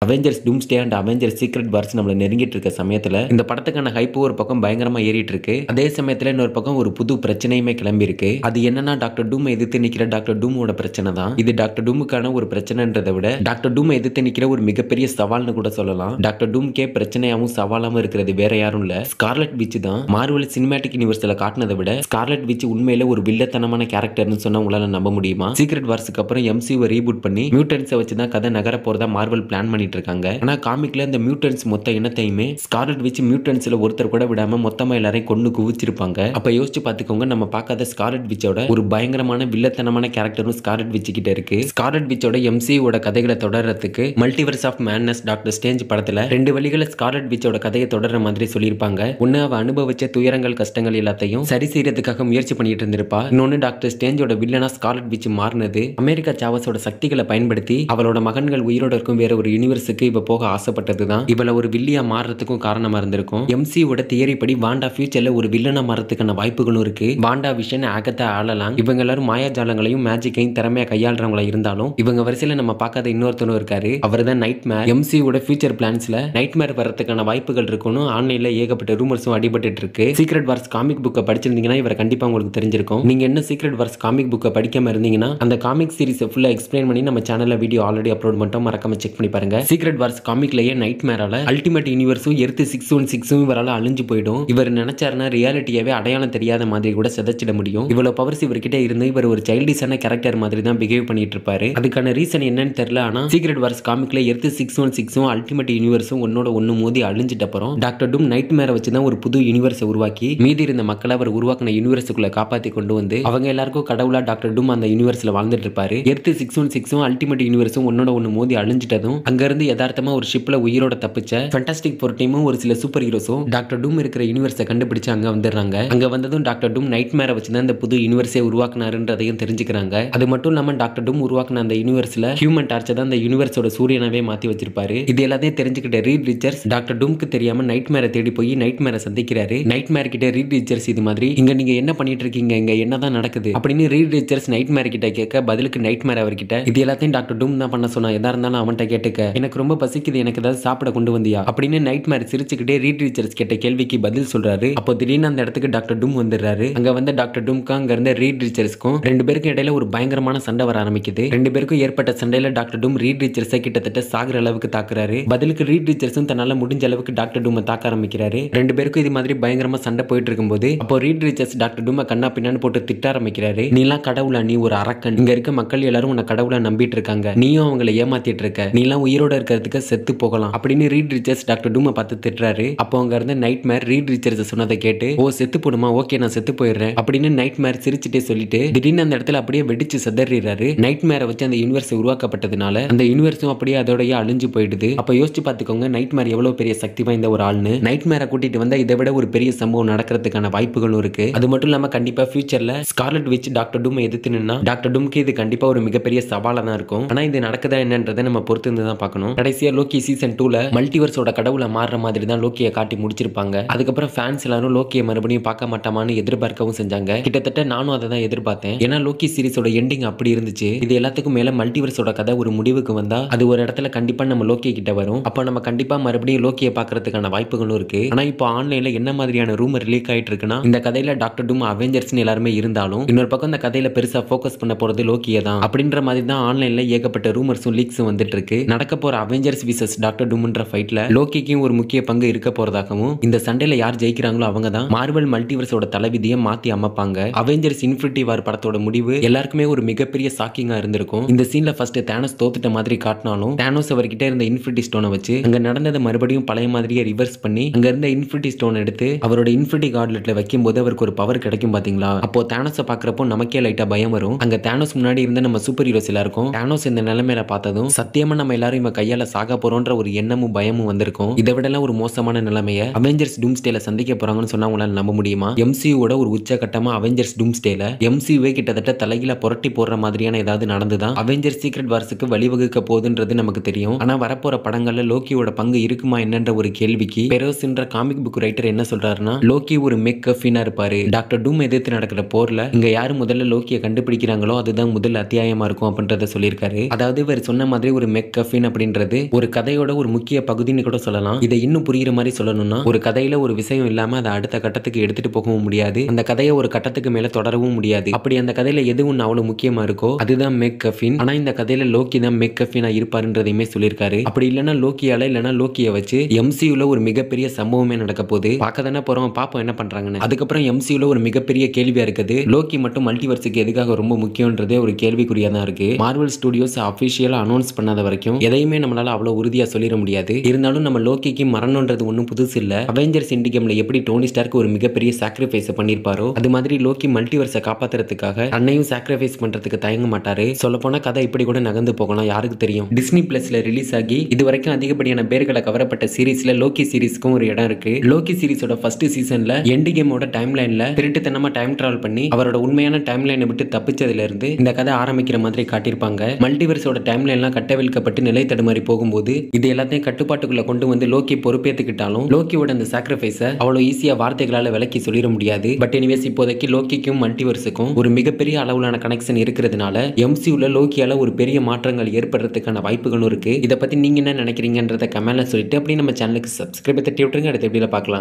Avengers Doomsday and Avengers Secret Wars நம்மள நெருங்கிட்டு இருக்க சமயத்துல இந்த படத்துக்கான ஹைப் ஒரு பக்கம் பயங்கரமா ஏறிட்டு இருக்கு. அதே சமயத்துல இன்னொரு பக்கம் ஒரு புது பிரச்சனையுமே கிளம்பி இருக்கு. அது என்னன்னா டாக்டர் டூம் எதிர்த்து நிக்கிற டாக்டர் டூமோட பிரச்சனை தான். இது டாக்டர் டூமுக்கான ஒரு பிரச்சனைன்றதை விட டாக்டர் டூம் எதிர்த்து நிக்கிற ஒரு மிகப்பெரிய சவால்னு கூட சொல்லலாம். டாக்டர் டூம்கே பிரச்சனையாவும் சவாலாவும் இருக்கிறது வேற யாரும் இல்ல, ஸ்கார்லெட் விட்ச் தான். மார்வல் சினிமேட்டிக் யூனிவர்ஸ்ல காட்டினதை விட ஸ்கார்லெட் விட்ச் உண்மையில ஒரு வில்லத்தனமான கேரக்டர்னு சொன்னா உங்களால நம்ப முடியுமா? சீக்ரெட் வார்ஸ்க்கு அப்புறம் MCU ரீபூட் பண்ணி மியூட்டன்ஸை வச்சு தான் கதை நகர போறதா மார்வல் பிளான் பண்ணிட்டு இருக்காங்க. ஆனா காமிக்ல இந்த மியூட்டன்ஸ் மொத்த இனத்தையுமே ஸ்கார்லெட் விட்ச் மியூட்டன்ஸ்ல ஒருத்தர் கூட விடாம மொத்தமா எல்லாரையும் கொண்டு குவிச்சிருப்பாங்க. அப்ப யோசிச்சு பாத்துக்கோங்க, நம்ம பார்க்காத ஸ்கார்லெட் விட்சோட ஒரு பயங்கரமான வில்லத்தனமான கேரக்டரும் ஸ்கார்லெட் விட்ச் கிட்ட இருக்கு. ஸ்கார்லெட் விட்சோட MCU கதைகளை தொடர்றதுக்கு multiverse of madness Doctor Strange படத்துல 2 வழிகளை ஸ்கார்லெட் விட்சோட கதையை தொடர்ற மாதிரி சொல்லியிருப்பாங்க. ஒன்னு அவ அனுபவிச்ச துயரங்கள் கஷ்டங்கள் எல்லாத்தையும் சரி செய்யறதுக்காக முயற்சி பண்ணிட்டு இருந்திருப்பா. இன்னொன்னு டாக்டர் ஸ்ட்ரேஞ்சோட வில்லனா ஸ்கார்லெட் விட்ச் மாறினது அமெரிக்கா சாவஸோட சக்திகளை பயன்படுத்தி அவளோட மகன்கள் உயிரோட இருக்கும் வேற ஒரு யூனிவர்ஸுக்கு இவ போக ஆசைப்பட்டதுதான் இவள ஒரு வில்லியா மாறதுக்கும் காரணமா இருந்திருக்கும். MCU தியரி படி வாண்டா ஃபியூச்சர்ல ஒரு வில்லனா மாறதுக்கான வாய்ப்புகளும் இருக்கு. வாண்டா விஷன், ஆகத்தா ஆளலாம் இவங்க எல்லாரும் மாயாஜாலங்களையும் மேஜிக்கையும் திறமையா கையாளுறவங்களா இருந்தாலும் இவங்க வரிசையில நம்ம பார்க்காத இன்னொருத்தனும் இருக்காரு. அவர் தான் நைட்மேர். MCU ஃபியூச்சர் பிளான்ஸ்ல நைட்மேர் வரதுக்கான வாய்ப்புகள் இருக்குன்னு ஆன்லைன்ல ஏகப்பட்ட ரூமர்ஸும் அடிபட்டு இருக்கு. சீக்ரெட் வார்ஸ் காமிக் புக்கை படிச்சிருந்தீங்கன்னா இவரை கண்டிப்பா உங்களுக்கு தெரிஞ்சிருக்கும். நீங்க என்ன சீக்ரெட் வார்ஸ் காமிக் புக்கை படிக்காம இருந்தீங்கன்னா அந்த காமிக் சீரிஸ் ஃபுல்லா எக்ஸ்பிளைன் பண்ணி நம்ம சேனல்ல வீடியோ ஆல்ரெடி அப்லோட் பண்ணிட்டோம், மறக்காம செக் பண்ணி பாருங்க. சீக்ரெட் வார்ஸ் காமிக்லயே நைட்மேரால அல்டிமேட் யூனிவர்ஸும் எர்த் 616 இவரால அழிஞ்சு போயிடும். இவர் நினைச்சாருன்னா ரியாலிட்டியாவே அடையாளம் தெரியாத மாதிரி கூட சிதைச்சிட முடியும். இவ்வளவு பவர்ஸ் இவர்கிட்ட இருந்து இவர் ஒரு சைல்டிஷான கேரக்டர் மாதிரி தான் பிஹேவ் பண்ணிட்டு இருப்பாரு. அதுக்கான ரீசன் என்னன்னு தெரியல. ஆனா சீக்ரெட் வார்ஸ் காமிக்ல எர்த் 616 அல்டிமேட் யூனிவர்ஸும் ஒன்னோட ஒன்னு மோதி அழிஞ்சிட்ட அப்புறம் டாக்டர் டூம் நைட்மேரை வச்சு தான் ஒரு புது யூனிவர்ஸை உருவாக்கி மீதி இருந்த மக்களை அவர் உருவாக்கின யூனிவர்ஸுக்குள்ள காப்பாத்தி கொண்டு வந்து அவங்க எல்லாருக்கும் கடவுளா டாக்டர் டூம் அந்த யூனிவர்ஸ்ல வாழ்ந்துட்டு இருப்பாரு. எர்த் 616 அல்டிமேட் யூனிவர்ஸும் ஒன்னோட ஒன்னு மோதி அழிஞ்சிட்டதும் அங்க இருந்து யதார்த்தமா ஒரு ஷிப்ல உயிரோட தப்பிச்ச ஃபேண்டாஸ்டிக் ஃபோர் டீமும் ஒரு சில சூப்பர் ஹீரோஸும் டாக்டர் டூம் இருக்கிற யூனிவர்ஸை கண்டுபிடிச்சு அங்க வந்துடுறாங்க. அங்க வந்ததும் டாக்டர் டூம் நைட்மேரை வச்சு தான் இந்த புது யூனிவர்ஸை உருவாக்குனாருன்றதையும் தெரிஞ்சுக்கிறாங்க. அது மட்டும் இல்லாம டாக்டர் டூம் உருவாக்குன அந்த யூனிவர்ஸ்ல ஹியூமன் டார்ச்சை தான் அந்த யூனிவர்ஸோட சூரியனாவே மாத்தி வச்சிருப்பாரு. இது எல்லாத்தையும் தெரிஞ்சுக்கிட்ட ரீட் ரிச்சர்ஸ் டாக்டர் டூம்க்கு தெரியாம நைட்மேரை தேடி போய் நைட்மேரை சந்திக்கிறாரு. நைட்மேர் கிட்ட ரீட் ரிச்சர்ஸ் இது மாதிரி இங்க நீங்க என்ன பண்ணிட்டு இருக்கீங்க, இங்க என்னதான் நடக்குது அப்படின்னு ரீட் ரிச்சர்ஸ் நைட்மேர் கிட்ட கேட்க பதிலுக்கு நைட்மேர் அவர்கிட்ட இது எல்லாத்தையும் டாக்டர் டூம் தான் பண்ண சொன்னா, எதா இருந்தாலும் அவன்கிட்ட கேட்டுக்க, எனக்கு ரொம்ப பசிக்குது, எனக்கு ஏதாவது சாப்பிட கொண்டு வந்தியா அப்படின்னு நைட்மேர் சிரிச்சுக்கிட்டே ரீட் ரிச்சர்ஸ் கேட்ட கேள்விக்கு பதில் சொல்றாரு. அப்போ திடீர்னு அந்த இடத்துக்கு டாக்டர் டூம் வந்துடுறாரு. அங்க வந்து டாக்டர் டூம்க்கு அங்க இருந்த ரீட் ரிச்சர்ஸ்க்கும் 2 பேருக்கும் இடையில ஒரு பயங்கரமான சண்டை வர ஆரம்பிக்குது. 2 பேருக்கும் ஏற்பட்ட சண்டையில டாக்டர் டூம் ரீட் ரிச்சர்ஸை கிட்டத்தட்ட சாகுற அளவுக்கு தாக்குறாரு. பதிலுக்கு ரீட் ரிச்சர்ஸும் தன்னால முடிஞ்ச அளவுக்கு டாக்டர் டூமை தாக்க ஆரம்பிக்கிறாரு. 2 பேருக்கும் இது மாதிரி பயங்கரமா சண்டை போயிட்டு இருக்கும்போது அப்போ ரீட் ரிச்சர்ஸ் டாக்டர் டூமை கண்ணா பின்னான்னு போட்டு திட்ட ஆரம்பிக்கிறாரு. நீலாம் கடவுளா, நீ ஒரு அரக்கன், இங்க இருக்க மக்கள் எல்லாரும் உன்னை கடவுளா நம்பிட்டு இருக்காங்க, நீயும் அவங்களை ஏமாத்திட்டு இருக்க, நீலாம் உயிரோட இருக்கிறதுக்கு செத்து போகலாம் அப்படின்னு ரீட் ரிச்சர்ஸ் டாக்டர் டூமை பார்த்து திட்டுறாரு. அப்போ அங்க இருந்த நைட்மேர் ரீட் ரிச்சர்ஸ் சொன்னதை கேட்டு ஓ செத்து போடுமா, ஓகே நான் செத்து போயிடுறேன் அப்படின்னு நைட்மேர் சிரிச்சுட்டே சொல்லிட்டு திடீர்னு அந்த இடத்துல அப்படியே வெடிச்சு சிதறிறாரு. நைட்மேரை வச்சு அந்த யூனிவர்ஸ் உருவாக்கப்பட்டதுனால அந்த யூனிவர்ஸும் அப்படியே அதோடய அழிஞ்சு போயிடுது. அப்ப யோசிச்சு பாத்துக்கோங்க நைட்மேர் எவ்வளவு பெரிய சக்தி வாய்ந்த ஒரு ஆள்னு. நைட்மேரை கூட்டிட்டு வந்தா இதை விட ஒரு பெரிய சம்பவம் நடக்கிறதுக்கான வாய்ப்புகளும் இருக்கு. அது மட்டும் இல்லாம கண்டிப்பா ஃபியூச்சர்ல ஸ்கார்லெட் விட்ச் டாக்டர் டூம் எதிர்த்து நின்னா டாக்டர் டூம்க்கு இது கண்டிப்பா ஒரு மிகப்பெரிய சவாலா தான் இருக்கும். ஆனா இது நடக்குதா என்னன்றதை நம்ம பொறுத்து இருந்து தான் பார்க்கணும். கடைசியா லோக்கி சீசன் 2ல மல்டிவர்ஸோட கடவுளை மாறுற மாதிரி தான் லோக்கியை காட்டி முடிச்சிருப்பாங்க. அதுக்கப்புறம் ஃபேன்ஸ் எல்லாரும் லோக்கியை மறுபடியும் பார்க்க மாட்டாமான்னு எதிர்பார்க்கவும் செஞ்சாங்க. கிட்டத்தட்ட நானும் அதை தான் எதிர்பார்த்தேன். ஏன்னா லோக்கி சீரிஸோட எண்டிங் அப்படி இருந்துச்சு. இது எல்லாத்துக்கும் மேல மல்டிவர்ஸோட கதை ஒரு முடிவுக்கு வந்தா அது ஒரு இடத்துல கண்டிப்பா நம்ம லோக்கி கிட்ட வரும். அப்ப நம்ம கண்டிப்பா மறுபடியும் லோக்கியை பார்க்கறதுக்கான வாய்ப்புகளும் இருக்கு. ஆனா இப்போ ஆன்லைன்ல என்ன மாதிரியான ரூமர் லீக் ஆயிட்டு இருக்குன்னா இந்த கதையில டாக்டர் டூம் அவெஞ்சர்ஸ்னு எல்லாருமே இருந்தாலும் இன்னொரு பக்கம் இந்த கதையில பெருசா ஃபோக்கஸ் பண்ண போறது லோக்கியை தான் அப்படின்ற மாதிரி தான் ஆன்லைன்ல ஏகப்பட்ட ரூமர்ஸும் லீக்ஸும் வந்துட்டு இருக்கு. நடக்க போற அவெஞ்சர்ஸ் விசஸ் டாக்டர் டூம்ன்ற ஃபைட்ல லோக்கிக்கும் ஒரு முக்கிய பங்கு இருக்க போறதாகவும் இந்த சண்டையில யார் ஜெயிக்கிறாங்களோ அவங்க தான் மார்வல் மல்டிவர்ஸோட தலைவிதியை மாத்தி அமைப்பாங்க. அவெஞ்சர்ஸ் இன்ஃபினிட்டி வார் படத்தோட முடிவு எல்லாருக்குமே ஒரு மிகப்பெரிய ஷாக்கிங்கா இருந்திருக்கும். இந்த சீன்ல ஃபர்ஸ்ட் தானோஸ் தோத்துட்ட மாதிரி காட்டினாலும் தானோஸ் அவர்கிட்ட இருந்த இன்ஃபினிட்டி ஸ்டோனை வச்சு அங்க நடந்ததை மறுபடியும் பழைய மாதிரியே ரிவர்ஸ் பண்ணி அங்க இருந்த இன்ஃபினிட்டி ஸ்டோன் எடுத்து அவரோட இன்ஃபினிட்டி கார்ட்லெட்ல வைக்கும் போது அவருக்கு ஒரு பவர் கிடைக்கும் பாத்தீங்களா. அப்போ தானோஸை பாக்குறப்போ நமக்கே லைட்டா பயம் வரும். அங்க தானோஸ் முன்னாடி இருந்த நம்ம சூப்பர் ஹீரோஸ் எல்லாருக்கும் தானோஸ் இந்த நிலைமையில பார்த்ததும் சத்தியமா நம்ம எல்லாரும் இவன் கையால சாக போறோம்ன்ற ஒரு எண்ணமும் பயமும் வந்திருக்கும். இதை விட ஒரு மோசமான நிலைமையை அவெஞ்சர்ஸ் டூம்ஸ்டேல சந்திக்க போறாங்கன்னு சொன்னா உங்களால நம்ப முடியுமா? MCU ஒரு உச்சகட்டமா அவெஞ்சர்ஸ் டூம்ஸ்டேல MCU கிட்டத்தட்ட தலைகீழ புரட்டி போடுற மாதிரியான ஏதாவது நடந்துதான் அவெஞ்சர்ஸ் சீக்ரெட் வார்ஸுக்கு வழிவகுக்க போகுதுன்றது நமக்கு தெரியும். ஆனா வரப்போற படங்கள்ல லோக்கியோட பங்கு இருக்குமா என்னன்ற ஒரு கேள்விக்கு பெரோஸ்ன்ற காமிக் புக் ரைட்டர் என்ன சொல்றாருன்னா லோக்கி ஒரு மெக்கஃபினா இருப்பாரு. டாக்டர் டூம் எதிர்த்து நடக்கிற போர்ல இங்க யாரு முதல்ல லோக்கியை கண்டுபிடிக்கிறாங்களோ அதுதான் முதல் அத்தியாயமா இருக்கும் அப்படின்றத சொல்லியிருக்காரு. அதாவது இவர் சொன்ன மாதிரி ஒரு மெக்கஃபின் அப்படின்ற அப்படின்றது ஒரு கதையோட ஒரு முக்கிய பகுதின்னு கூட சொல்லலாம். இதை இன்னும் புரியுற மாதிரி சொல்லணும்னா, ஒரு கதையில ஒரு விஷயம் இல்லாம அதை அடுத்த கட்டத்துக்கு எடுத்துட்டு போகவும் முடியாது, அந்த கதையை ஒரு கட்டத்துக்கு மேல தொடரவும் முடியாது. அப்படி அந்த கதையில எது ஒன்று அவ்வளவு முக்கியமா இருக்கோ அதுதான் மெக்கஃபின். ஆனா இந்த கதையில லோக்கி தான் மெக்கஃபினா இருப்பாருன்றதையுமே சொல்லியிருக்காரு. அப்படி இல்லைன்னா லோக்கியால இல்லைன்னா லோக்கியை வச்சு எம்சியூல ஒரு மிகப்பெரிய சம்பவமே நடக்க போகுது. பார்க்க தானே போறோம், பாப்போம் என்ன பண்றாங்கன்னு. அதுக்கப்புறம் எம்சியூல ஒரு மிகப்பெரிய கேள்வியா இருக்குது, லோக்கி மட்டும் மல்டிவர்ஸுக்கு எதுக்காக ரொம்ப முக்கியன்றதே ஒரு கேள்விக்குறியா தான் இருக்கு. மார்வல் ஸ்டுடியோஸ் அபிஷியலா அனௌன்ஸ் பண்ணாத வரைக்கும் எதையுமே நம்மளால அவ்வளவு உறுதியா சொல்லிட முடியாது. இருந்தாலும் நம்ம லோக்கிக்கு மரணம்ன்றது ஒன்றும் புதுசு இல்ல. அவெஞ்சர்ஸ் எண்டிகேம்ல எப்படி டோனி ஸ்டார்க் ஒரு மிகப்பெரிய சாக்ரிஃபைஸ் பண்ணிருப்பாரோ அது மாதிரி லோக்கி மல்டிவர்ஸை காப்பாத்துறதுக்காக தன்னையும் சாக்ரிஃபைஸ் பண்றதுக்கு தயங்க மாட்டாரு. சொல்ல போனா கதை இப்படி கூட நகர்ந்து போகலாம், யாருக்கு தெரியும். டிஸ்னி பிளஸ்ல ரிலீஸ் ஆகி இதுவரைக்கும் அதிகப்படியான பேர்களை கவரப்பட்ட சீரிஸ்ல லோக்கி சீரிஸ்க்கும் ஒரு இடம் இருக்கு. லோக்கி சீரிஸோட ஃபர்ஸ்ட் சீசன்ல எண்ட் கேமோட டைம் லைன்ல திருட்டுத்தனமா டைம் டிராவல் பண்ணி அவரோட உண்மையான டைம் லைனை விட்டு தப்பிச்சதுல இருந்து இந்த கதை ஆரம்பிக்கிற மாதிரி காட்டியிருப்பாங்க. மல்டிவர்ஸோட டைம் லைன்லாம் கட்டவிழ்க்கப்பட்டு நிலை தடுமாறி போகும்போது இது எல்லாத்தையும் கட்டுப்பாட்டுக்குள்ள கொண்டு வந்து லோக்கி பொறுப்பேற்றுக்கிட்டாலும் லோக்கியோட அந்த சாக்ரிஃபைஸை அவ்வளவு ஈஸியா வார்த்தைகளால விளக்கி சொல்லிட முடியாது. பட் எனிவேஸ் இப்போதைக்கு லோக்கிக்கும் மல்டிவர்ஸுக்கும் ஒரு மிகப்பெரிய அளவிலான கனெக்ஷன் இருக்கிறதுனால எம்சியூல லோக்கியால ஒரு பெரிய மாற்றங்கள் ஏற்படுறதுக்கான வாய்ப்புகளும் இருக்கு. இதை பத்தி நீங்க என்ன நினைக்கிறீங்கன்றத கமெண்ட்ல சொல்லிட்டு அப்படியே நம்ம சேனலுக்கு சப்ஸ்கிரைப் தட்டி விட்டுருங்க. அடுத்த வீடியோல பார்க்கலாம்.